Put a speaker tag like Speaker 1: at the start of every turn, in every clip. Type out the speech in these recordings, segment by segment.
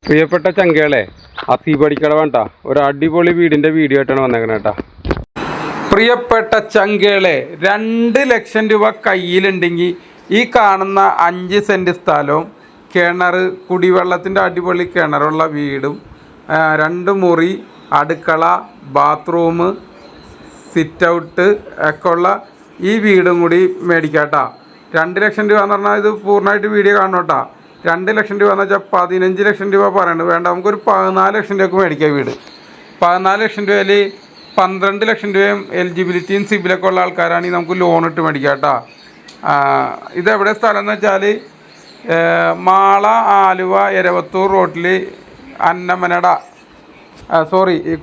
Speaker 1: പ്രിയപ്പെട്ട ചങ്കകളെ, അസീപടിക്കട വേണ്ട ഒരു അടിപൊളി വീടിൻ്റെ വീഡിയോ ആയിട്ടാണ് വന്നേക്കണേ കേട്ടോ. പ്രിയപ്പെട്ട ചങ്കകളെ, 2 ലക്ഷം രൂപ കയ്യിലുണ്ടെങ്കിൽ ഈ കാണുന്ന 5 സെൻറ്റ് സ്ഥലവും കിണർ, കുടിവെള്ളത്തിൻ്റെ അടിപൊളി കിണറുള്ള വീടും 2 മുറി, അടുക്കള, ബാത്റൂം, സിറ്റ് ഔട്ട് ഒക്കെ ഉള്ള ഈ വീടും കൂടി മേടിക്കാട്ടോ. 2 ലക്ഷം രൂപ എന്ന് പറഞ്ഞാൽ ഇത് പൂർണ്ണമായിട്ട് വീഡിയോ കാണണം കേട്ടോ. 2 ലക്ഷം രൂപ എന്ന് വെച്ചാൽ 15 ലക്ഷം രൂപ പറയുന്നത് വേണ്ട, നമുക്കൊരു 14 ലക്ഷം രൂപയ്ക്ക് മേടിക്കാം വീട്. 14 ലക്ഷം രൂപയിൽ 12 ലക്ഷം രൂപയും എലിജിബിലിറ്റിയും സിബിലൊക്കെ ഉള്ള ആൾക്കാരാണെങ്കിൽ നമുക്ക് ലോൺ ഇട്ട് മേടിക്കാം കേട്ടോ. ഇതെവിടെ സ്ഥലം എന്ന് വെച്ചാൽ മാള ആലുവ എരവത്തൂർ റോട്ടിൽ അന്നമനട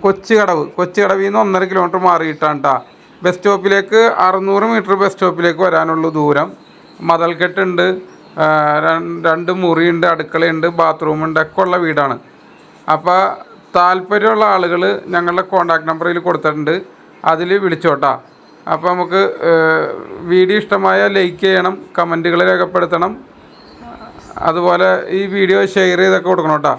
Speaker 1: കൊച്ചുകടവിൽ നിന്ന് 1.5 കിലോമീറ്റർ മാറിയിട്ടാണ് കേട്ടോ. ബസ് സ്റ്റോപ്പിലേക്ക് 600 മീറ്റർ ബസ് സ്റ്റോപ്പിലേക്ക് വരാനുള്ള ദൂരം. മതൽക്കെട്ടുണ്ട്, 2 മുറിയുണ്ട്, അടുക്കളയുണ്ട്, ബാത്റൂമുണ്ട് ഒക്കെ ഉള്ള വീടാണ്. അപ്പോൾ താല്പര്യമുള്ള ആളുകൾ ഞങ്ങളുടെ കോൺടാക്ട് നമ്പറിൽ കൊടുത്തിട്ടുണ്ട്, അതിൽ വിളിച്ചോട്ടാ. അപ്പോൾ നമുക്ക് വീഡിയോ ഇഷ്ടമായ ലൈക്ക് ചെയ്യണം, കമൻറ്റുകൾ രേഖപ്പെടുത്തണം, അതുപോലെ ഈ വീഡിയോ ഷെയർ ചെയ്തൊക്കെ കൊടുക്കണം കേട്ടോ.